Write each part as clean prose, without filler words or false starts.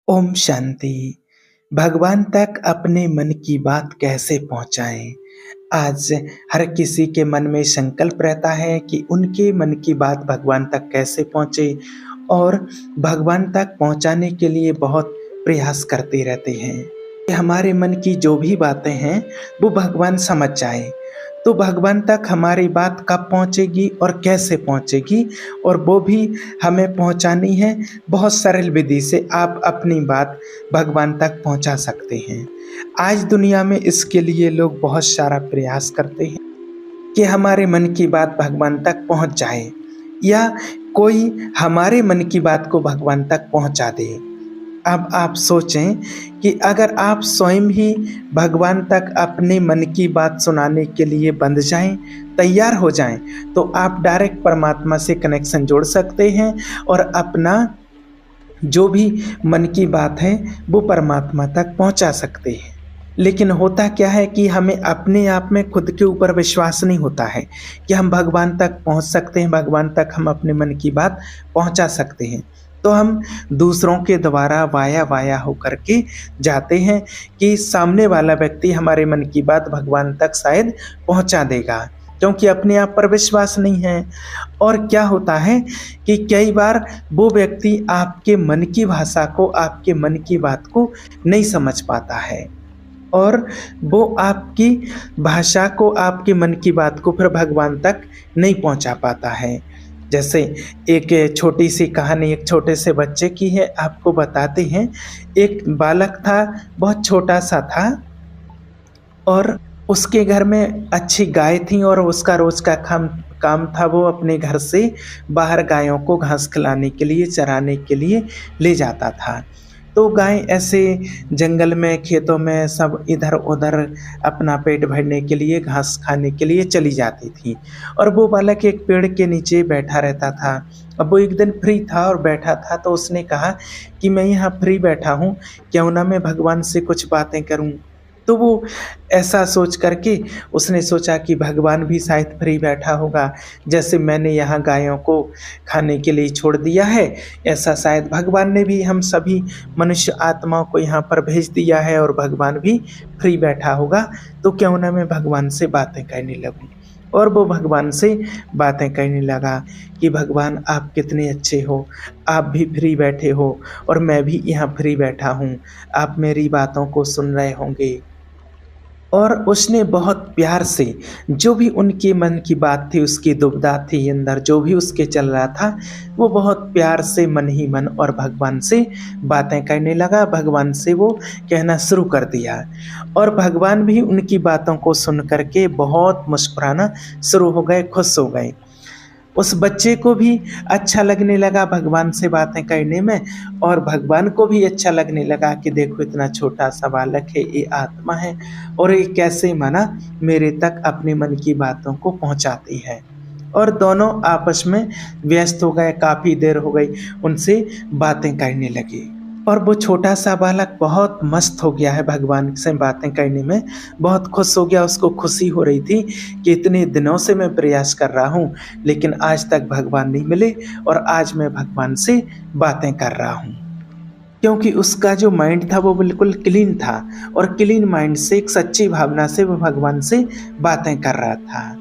ओम शांति। भगवान तक अपने मन की बात कैसे पहुंचाएं? आज हर किसी के मन में संकल्प रहता है कि उनके मन की बात भगवान तक कैसे पहुंचे और भगवान तक पहुंचाने के लिए बहुत प्रयास करते रहते हैं कि हमारे मन की जो भी बातें हैं वो भगवान समझ जाए। तो भगवान तक हमारी बात कब पहुंचेगी और कैसे पहुंचेगी, और वो भी हमें पहुंचानी है बहुत सरल विधि से। आप अपनी बात भगवान तक पहुंचा सकते हैं। आज दुनिया में इसके लिए लोग बहुत सारा प्रयास करते हैं कि हमारे मन की बात भगवान तक पहुंच जाए या कोई हमारे मन की बात को भगवान तक पहुंचा दे। अब आप सोचें कि अगर आप स्वयं ही भगवान तक अपने मन की बात सुनाने के लिए बंध जाएं, तैयार हो जाएं, तो आप डायरेक्ट परमात्मा से कनेक्शन जोड़ सकते हैं और अपना जो भी मन की बात है वो परमात्मा तक पहुंचा सकते हैं। लेकिन होता क्या है कि हमें अपने आप में खुद के ऊपर विश्वास नहीं होता है कि हम भगवान तक पहुंच सकते हैं, भगवान तक हम अपने मन की बात पहुंचा सकते हैं। तो हम दूसरों के द्वारा वाया वाया होकर के जाते हैं कि सामने वाला व्यक्ति हमारे मन की बात भगवान तक शायद पहुंचा देगा, क्योंकि अपने आप पर विश्वास नहीं है। और क्या होता है कि कई बार वो व्यक्ति आपके मन की भाषा को, आपके मन की बात को नहीं समझ पाता है और वो आपकी भाषा को, आपके मन की बात को फिर भगवान तक नहीं पहुंचा पाता है। जैसे एक छोटी सी कहानी एक छोटे से बच्चे की है, आपको बताते हैं। एक बालक था, बहुत छोटा सा था और उसके घर में अच्छी गाय थी और उसका रोज का काम था वो अपने घर से बाहर गायों को घास खिलाने के लिए, चराने के लिए ले जाता था। तो गाय ऐसे जंगल में, खेतों में सब इधर उधर अपना पेट भरने के लिए, घास खाने के लिए चली जाती थी और वो बालक एक पेड़ के नीचे बैठा रहता था। अब वो एक दिन फ्री था और बैठा था, तो उसने कहा कि मैं यहाँ फ्री बैठा हूँ, क्यों ना मैं भगवान से कुछ बातें करूँ। तो वो ऐसा सोच करके उसने सोचा कि भगवान भी शायद फ्री बैठा होगा, जैसे मैंने यहाँ गायों को खाने के लिए छोड़ दिया है, ऐसा शायद भगवान ने भी हम सभी मनुष्य आत्माओं को यहाँ पर भेज दिया है और भगवान भी फ्री बैठा होगा। तो क्यों ना मैं भगवान से बातें करने लगूँ। और वो भगवान से बातें करने लगा कि भगवान आप कितने अच्छे हो, आप भी फ्री बैठे हो और मैं भी यहाँ फ्री बैठा हूँ, आप मेरी बातों को सुन रहे होंगे। और उसने बहुत प्यार से जो भी उनके मन की बात थी, उसकी दुविधा थी अंदर, जो भी उसके चल रहा था, वो बहुत प्यार से मन ही मन और भगवान से बातें करने लगा। भगवान से वो कहना शुरू कर दिया और भगवान भी उनकी बातों को सुन करके बहुत मुस्कुराना शुरू हो गए, खुश हो गए। उस बच्चे को भी अच्छा लगने लगा भगवान से बातें करने में और भगवान को भी अच्छा लगने लगा कि देखो इतना छोटा सा बालक है, ये आत्मा है और ये कैसे माना मेरे तक अपने मन की बातों को पहुंचाती है। और दोनों आपस में व्यस्त हो गए, काफ़ी देर हो गई, उनसे बातें करने लगे और वो छोटा सा बालक बहुत मस्त हो गया है भगवान से बातें करने में, बहुत खुश हो गया। उसको खुशी हो रही थी कि इतने दिनों से मैं प्रयास कर रहा हूँ लेकिन आज तक भगवान नहीं मिले और आज मैं भगवान से बातें कर रहा हूँ, क्योंकि उसका जो माइंड था वो बिल्कुल क्लीन था और क्लीन माइंड से, एक सच्ची भावना से वो भगवान से बातें कर रहा था।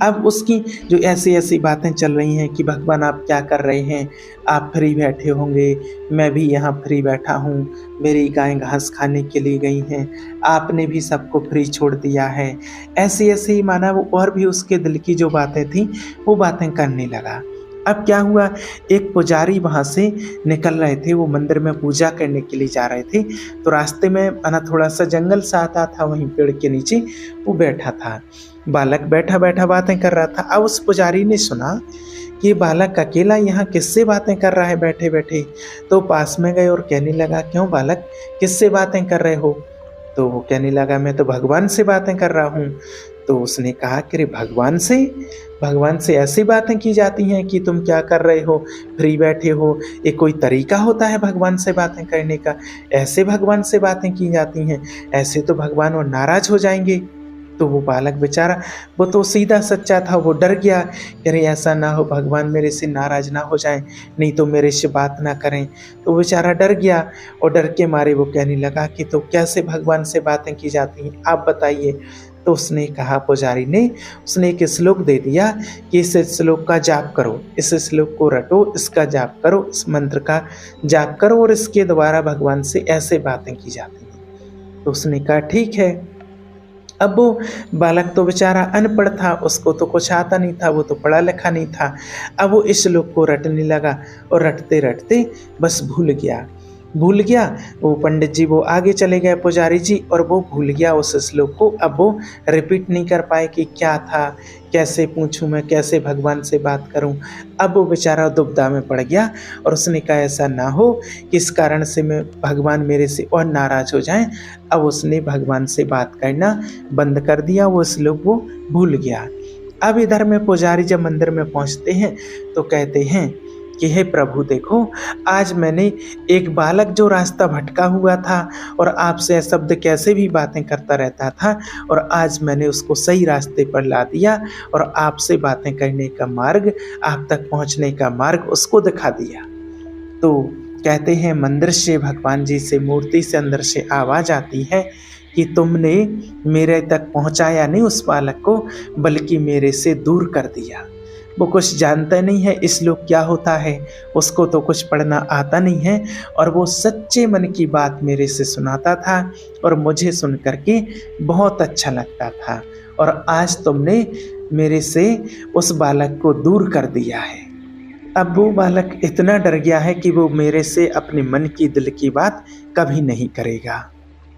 अब उसकी जो ऐसी ऐसी बातें चल रही हैं कि भगवान आप क्या कर रहे हैं, आप फ्री बैठे होंगे, मैं भी यहाँ फ्री बैठा हूँ, मेरी गाय घास खाने के लिए गई हैं, आपने भी सबको फ्री छोड़ दिया है। ऐसी ऐसी माना वो और भी उसके दिल की जो बातें थी वो बातें करने लगा। अब क्या हुआ, एक पुजारी वहाँ से निकल रहे थे, वो मंदिर में पूजा करने के लिए जा रहे थे। तो रास्ते में थोड़ा सा जंगल सा आता था, वहीं पेड़ के नीचे वो बैठा था। बालक बैठा बैठा बातें कर रहा था। अब उस पुजारी ने सुना कि ये बालक अकेला यहाँ किससे बातें कर रहा है बैठे बैठे, तो पास में गए और कहने लगा क्यों बालक, किससे बातें कर रहे हो? तो वो कहने लगा मैं तो भगवान से बातें कर रहा हूँ। तो उसने कहा कि अरे भगवान से ऐसी बातें की जाती हैं कि तुम क्या कर रहे हो, फ्री बैठे हो, ये कोई तरीका होता है भगवान से बातें करने का? ऐसे भगवान से बातें की जाती हैं, ऐसे तो भगवान और नाराज हो जाएंगे। तो तो वो बालक बेचारा, वो तो सीधा सच्चा था, वो डर गया कि अरे ऐसा ना हो भगवान मेरे से नाराज़ ना हो जाएं, नहीं तो मेरे से बात ना करें। तो बेचारा डर गया और डर के मारे वो कहने लगा कि तो कैसे भगवान से बातें की जाती हैं, आप बताइए। तो उसने कहा, पुजारी ने उसने एक श्लोक दे दिया कि इस श्लोक का जाप करो, इस श्लोक को रटो, इसका जाप करो, इस मंत्र का जाप करो और इसके द्वारा भगवान से ऐसे बातें की जाती हैं। तो उसने कहा ठीक है। अब वो बालक तो बेचारा अनपढ़ था, उसको तो कुछ आता नहीं था, वो तो पढ़ा लिखा नहीं था। अब वो इस श्लोक को रटने लगा और रटते रटते बस भूल गया। वो पंडित जी वो आगे चले गए, पुजारी जी, और वो भूल गया उस श्लोक को। अब वो रिपीट नहीं कर पाए कि क्या था, कैसे पूछूं मैं, कैसे भगवान से बात करूं। अब वो बेचारा दुविधा में पड़ गया और उसने कहा ऐसा ना हो कि इस कारण से मैं भगवान मेरे से और नाराज़ हो जाएं। अब उसने भगवान से बात करना बंद कर दिया, वो श्लोक वो भूल गया। अब इधर में पुजारी जब मंदिर में पहुंचते हैं तो कहते हैं कि हे प्रभु देखो, आज मैंने एक बालक जो रास्ता भटका हुआ था और आपसे शब्द कैसे भी बातें करता रहता था, और आज मैंने उसको सही रास्ते पर ला दिया और आपसे बातें करने का मार्ग, आप तक पहुंचने का मार्ग उसको दिखा दिया। तो कहते हैं मंदिर से भगवान जी से, मूर्ति से अंदर से आवाज़ आती है कि तुमने मेरे तक पहुंचाया नहीं उस बालक को, बल्कि मेरे से दूर कर दिया। वो कुछ जानता नहीं है इस श्लोक क्या होता है, उसको तो कुछ पढ़ना आता नहीं है, और वो सच्चे मन की बात मेरे से सुनाता था और मुझे सुन करके बहुत अच्छा लगता था, और आज तुमने मेरे से उस बालक को दूर कर दिया है। अब वो बालक इतना डर गया है कि वो मेरे से अपने मन की दिल की बात कभी नहीं करेगा।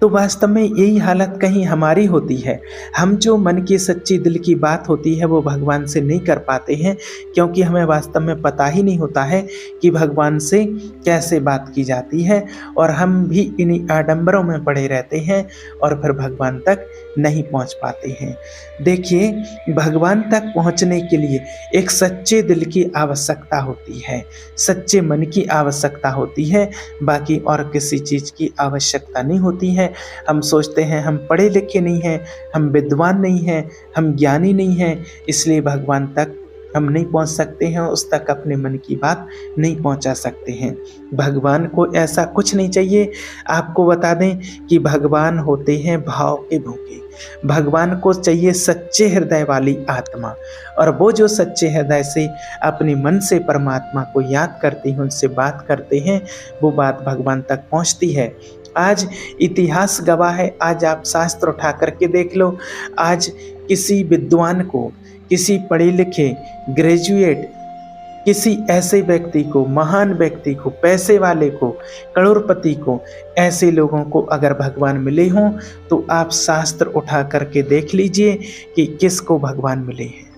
तो वास्तव में यही हालत कहीं हमारी होती है। हम जो मन की सच्ची दिल की बात होती है वो भगवान से नहीं कर पाते हैं, क्योंकि हमें वास्तव में पता ही नहीं होता है कि भगवान से कैसे बात की जाती है, और हम भी इन्हीं आडंबरों में पड़े रहते हैं और फिर भगवान तक नहीं पहुंच पाते हैं। देखिए, भगवान तक पहुंचने के लिए एक सच्चे दिल की आवश्यकता होती है, सच्चे मन की आवश्यकता होती है, बाकी और किसी चीज़ की आवश्यकता नहीं होती है। हम सोचते हैं हम पढ़े लिखे नहीं हैं, हम विद्वान नहीं हैं, हम ज्ञानी नहीं हैं, इसलिए भगवान तक हम नहीं पहुंच सकते हैं, उस तक अपने मन की बात नहीं पहुंचा सकते हैं। भगवान को ऐसा कुछ नहीं चाहिए। आपको बता दें कि भगवान होते हैं भाव के भूखे। भगवान को चाहिए सच्चे हृदय वाली आत्मा, और वो जो सच्चे हृदय से अपने मन से परमात्मा को याद करते हैं, उनसे बात करते हैं, वो बात भगवान तक पहुंचती है। आज इतिहास गवाह है, आज आप शास्त्र उठा करके देख लो। आज किसी विद्वान को, किसी पढ़े लिखे ग्रेजुएट, किसी ऐसे व्यक्ति को, महान व्यक्ति को, पैसे वाले को, करोड़पति को, ऐसे लोगों को अगर भगवान मिले हों तो आप शास्त्र उठा करके देख लीजिए कि किसको भगवान मिले हैं।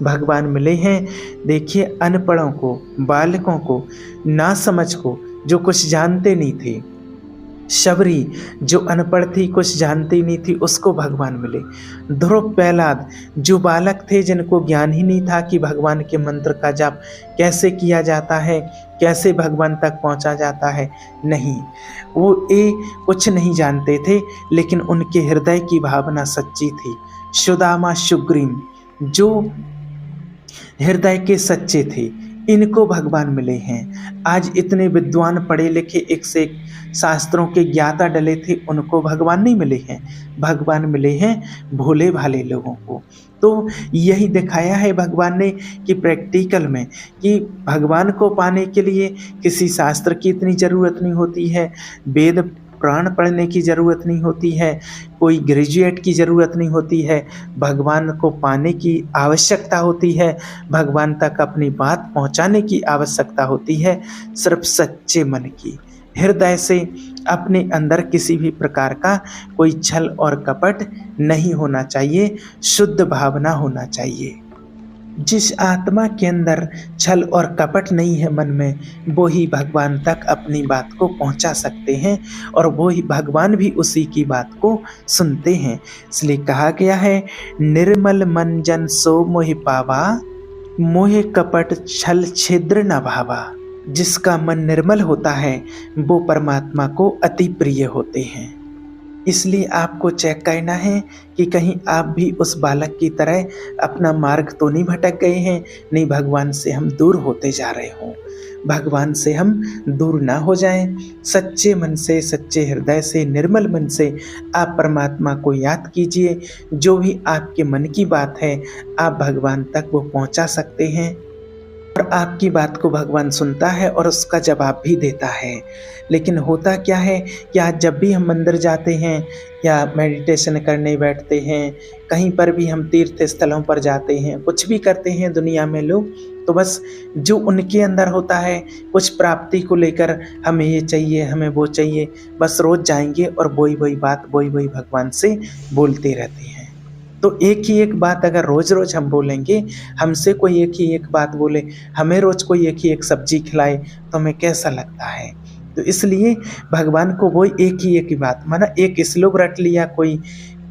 भगवान मिले हैं, देखिए, अनपढ़ों को, बालकों को, नासमझ को, जो कुछ जानते नहीं थे। शबरी जो अनपढ़ थी, कुछ जानती नहीं थी, उसको भगवान मिले। ध्रुव, प्रहलाद जो बालक थे, जिनको ज्ञान ही नहीं था कि भगवान के मंत्र का जाप कैसे किया जाता है, कैसे भगवान तक पहुंचा जाता है, नहीं, वो कुछ नहीं जानते थे, लेकिन उनके हृदय की भावना सच्ची थी। सुदामा, सुग्रीव जो हृदय के सच्चे थे, इनको भगवान मिले हैं। आज इतने विद्वान पढ़े लिखे, एक से एक शास्त्रों के ज्ञाता डले थे, उनको भगवान नहीं मिले हैं। भगवान मिले हैं भोले भाले लोगों को। तो यही दिखाया है भगवान ने कि प्रैक्टिकल में, कि भगवान को पाने के लिए किसी शास्त्र की इतनी ज़रूरत नहीं होती है, वेद पुराण पढ़ने की ज़रूरत नहीं होती है, कोई ग्रेजुएट की ज़रूरत नहीं होती है। भगवान को पाने की आवश्यकता होती है, भगवान तक अपनी बात पहुंचाने की आवश्यकता होती है, सिर्फ सच्चे मन की, हृदय से। अपने अंदर किसी भी प्रकार का कोई छल और कपट नहीं होना चाहिए, शुद्ध भावना होना चाहिए। जिस आत्मा के अंदर छल और कपट नहीं है मन में, वो ही भगवान तक अपनी बात को पहुंचा सकते हैं, और वो ही भगवान भी उसी की बात को सुनते हैं। इसलिए कहा गया है, निर्मल मन जन सो मोहि पावा, मोहे कपट छल छिद्र न भावा। जिसका मन निर्मल होता है वो परमात्मा को अति प्रिय होते हैं। इसलिए आपको चेक करना है कि कहीं आप भी उस बालक की तरह अपना मार्ग तो नहीं भटक गए हैं, नहीं भगवान से हम दूर होते जा रहे हों। भगवान से हम दूर ना हो जाएं। सच्चे मन से, सच्चे हृदय से, निर्मल मन से आप परमात्मा को याद कीजिए। जो भी आपके मन की बात है आप भगवान तक वो पहुंचा सकते हैं और आपकी बात को भगवान सुनता है और उसका जवाब भी देता है। लेकिन होता क्या है कि आज जब भी हम मंदिर जाते हैं या मेडिटेशन करने बैठते हैं, कहीं पर भी हम तीर्थ स्थलों पर जाते हैं, कुछ भी करते हैं दुनिया में लोग, तो बस जो उनके अंदर होता है कुछ प्राप्ति को लेकर, हमें ये चाहिए, हमें वो चाहिए, बस रोज जाएंगे और वही वही बात वही वही भगवान से बोलते रहते हैं। तो एक ही एक बात अगर रोज रोज हम बोलेंगे, हमसे कोई एक ही एक बात बोले, हमें रोज कोई एक ही एक सब्जी खिलाए, तो हमें कैसा लगता है। तो इसलिए भगवान को वो एक ही एक ही बात, माना एक श्लोक रट लिया, कोई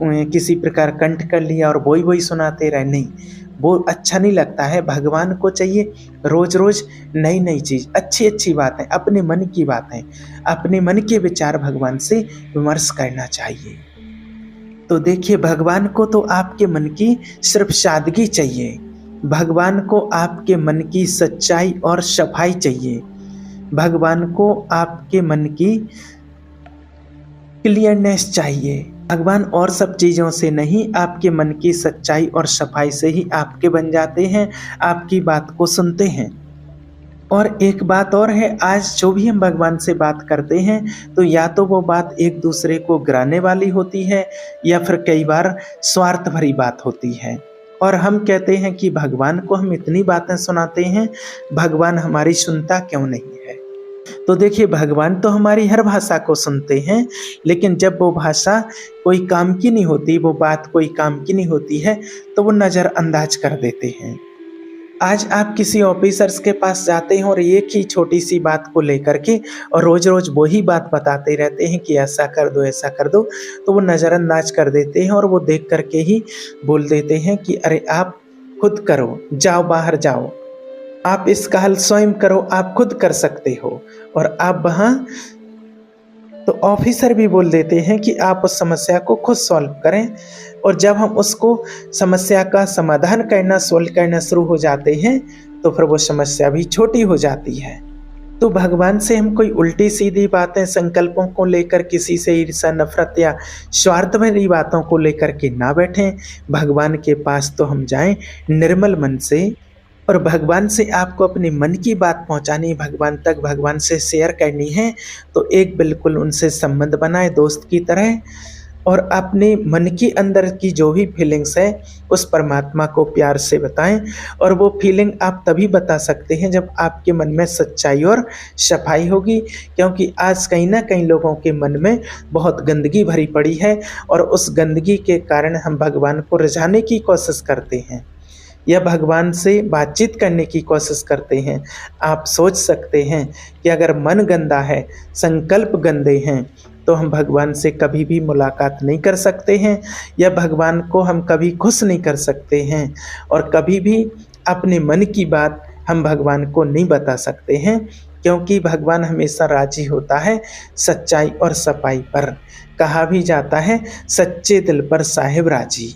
किसी प्रकार कंठ कर लिया और वही वही सुनाते रहे, नहीं, वो अच्छा नहीं लगता है। भगवान को चाहिए रोज रोज नई नई चीज, अच्छी अच्छी बातें, अपने मन की बातें, अपने मन के विचार भगवान से विमर्श करना चाहिए। तो देखिए, भगवान को तो आपके मन की सिर्फ सादगी चाहिए, भगवान को आपके मन की सच्चाई और सफाई चाहिए, भगवान को आपके मन की क्लियरनेस चाहिए। भगवान और सब चीज़ों से नहीं, आपके मन की सच्चाई और सफाई से ही आपके बन जाते हैं, आपकी बात को सुनते हैं। और एक बात और है, आज जो भी हम भगवान से बात करते हैं तो या तो वो बात एक दूसरे को गिराने वाली होती है या फिर कई बार स्वार्थ भरी बात होती है। और हम कहते हैं कि भगवान को हम इतनी बातें सुनाते हैं, भगवान हमारी सुनता क्यों नहीं है। तो देखिए, भगवान तो हमारी हर भाषा को सुनते हैं, लेकिन जब वो भाषा कोई काम की नहीं होती, वो बात कोई काम की नहीं होती है, तो वो नज़रअंदाज कर देते हैं। आज आप किसी ऑफिसर्स के पास जाते हैं और एक ही छोटी सी बात को लेकर के और रोज रोज वही बात बताते रहते हैं कि ऐसा कर दो, ऐसा कर दो, तो वो नज़रअंदाज कर देते हैं और वो देख करके ही बोल देते हैं कि अरे आप खुद करो, जाओ बाहर जाओ, आप इसका हल स्वयं करो, आप खुद कर सकते हो। और आप वहाँ तो ऑफिसर भी बोल देते हैं कि आप उस समस्या को खुद सॉल्व करें। और जब हम उसको समस्या का समाधान करना, सॉल्व करना शुरू हो जाते हैं, तो फिर वो समस्या भी छोटी हो जाती है। तो भगवान से हम कोई उल्टी सीधी बातें, संकल्पों को लेकर किसी से ईर्ष्या, नफरत या स्वार्थ भरी बातों को लेकर के ना बैठें। भगवान के पास तो हम जाएं निर्मल मन से, और भगवान से आपको अपने मन की बात पहुंचानी, भगवान तक भगवान से शेयर करनी है, तो एक बिल्कुल उनसे संबंध बनाए दोस्त की तरह, और अपने मन के अंदर की जो भी फीलिंग्स है उस परमात्मा को प्यार से बताएं। और वो फीलिंग आप तभी बता सकते हैं जब आपके मन में सच्चाई और सफाई होगी, क्योंकि आज कहीं ना कहीं लोगों के मन में बहुत गंदगी भरी पड़ी है और उस गंदगी के कारण हम भगवान को रिझाने की कोशिश करते हैं या भगवान से बातचीत करने की कोशिश करते हैं। आप सोच सकते हैं कि अगर मन गंदा है, संकल्प गंदे हैं, तो हम भगवान से कभी भी मुलाकात नहीं कर सकते हैं या भगवान को हम कभी खुश नहीं कर सकते हैं और कभी भी अपने मन की बात हम भगवान को नहीं बता सकते हैं, क्योंकि भगवान हमेशा राजी होता है सच्चाई और सफाई पर। कहा भी जाता है सच्चे दिल पर साहिब राजी।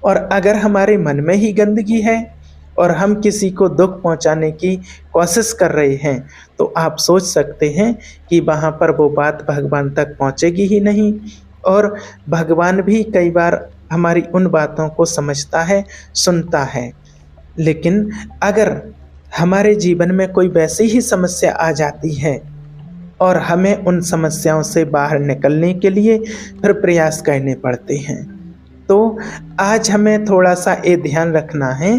और अगर हमारे मन में ही गंदगी है और हम किसी को दुख पहुंचाने की कोशिश कर रहे हैं, तो आप सोच सकते हैं कि वहाँ पर वो बात भगवान तक पहुँचेगी ही नहीं। और भगवान भी कई बार हमारी उन बातों को समझता है, सुनता है। लेकिन अगर हमारे जीवन में कोई वैसी ही समस्या आ जाती है और हमें उन समस्याओं से बाहर निकलने के लिए फिर प्रयास करने पड़ते हैं, तो आज हमें थोड़ा सा ये ध्यान रखना है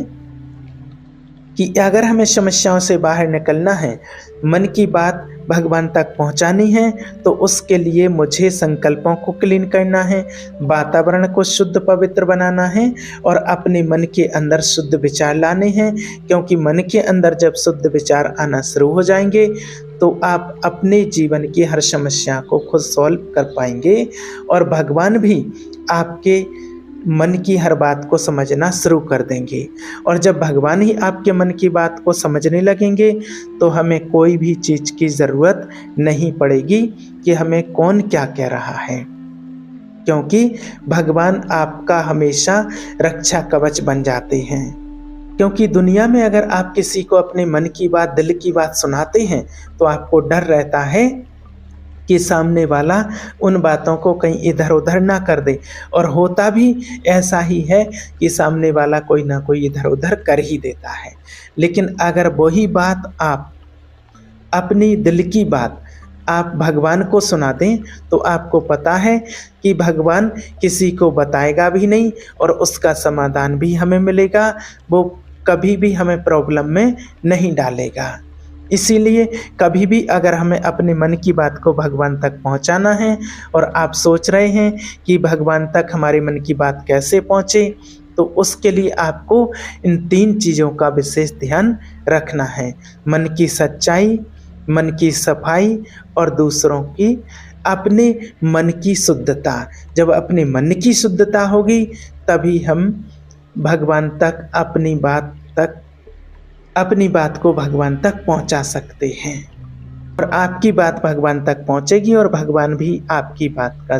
कि अगर हमें समस्याओं से बाहर निकलना है, मन की बात भगवान तक पहुंचानी है, तो उसके लिए मुझे संकल्पों को क्लीन करना है, वातावरण को शुद्ध पवित्र बनाना है और अपने मन के अंदर शुद्ध विचार लाने हैं। क्योंकि मन के अंदर जब शुद्ध विचार आना शुरू हो जाएंगे तो आप अपने जीवन की हर समस्या को खुद सॉल्व कर पाएंगे और भगवान भी आपके मन की हर बात को समझना शुरू कर देंगे। और जब भगवान ही आपके मन की बात को समझने लगेंगे तो हमें कोई भी चीज़ की ज़रूरत नहीं पड़ेगी कि हमें कौन क्या कह रहा है। क्योंकि भगवान आपका हमेशा रक्षा कवच बन जाते हैं। क्योंकि दुनिया में अगर आप किसी को अपने मन की बात, दिल की बात सुनाते हैं, तो आपको डर रहता है कि सामने वाला उन बातों को कहीं इधर-उधर ना कर दे, और होता भी ऐसा ही है कि सामने वाला कोई ना कोई इधर-उधर कर ही देता है। लेकिन अगर वही बात आप, अपनी दिल की बात आप भगवान को सुना दें, तो आपको पता है कि भगवान किसी को बताएगा भी नहीं और उसका समाधान भी हमें मिलेगा। वो कभी भी हमें प्रॉब्लम में नहीं डालेगा। इसीलिए कभी भी अगर हमें अपने मन की बात को भगवान तक पहुंचाना है और आप सोच रहे हैं कि भगवान तक हमारे मन की बात कैसे पहुंचे, तो उसके लिए आपको इन 3 चीज़ों का विशेष ध्यान रखना है। मन की सच्चाई, मन की सफाई और दूसरों की, अपने मन की शुद्धता। जब अपने मन की शुद्धता होगी, तभी हम भगवान तक अपनी बात को भगवान तक पहुंचा सकते हैं, और आपकी बात भगवान तक पहुंचेगी और भगवान भी आपकी बात का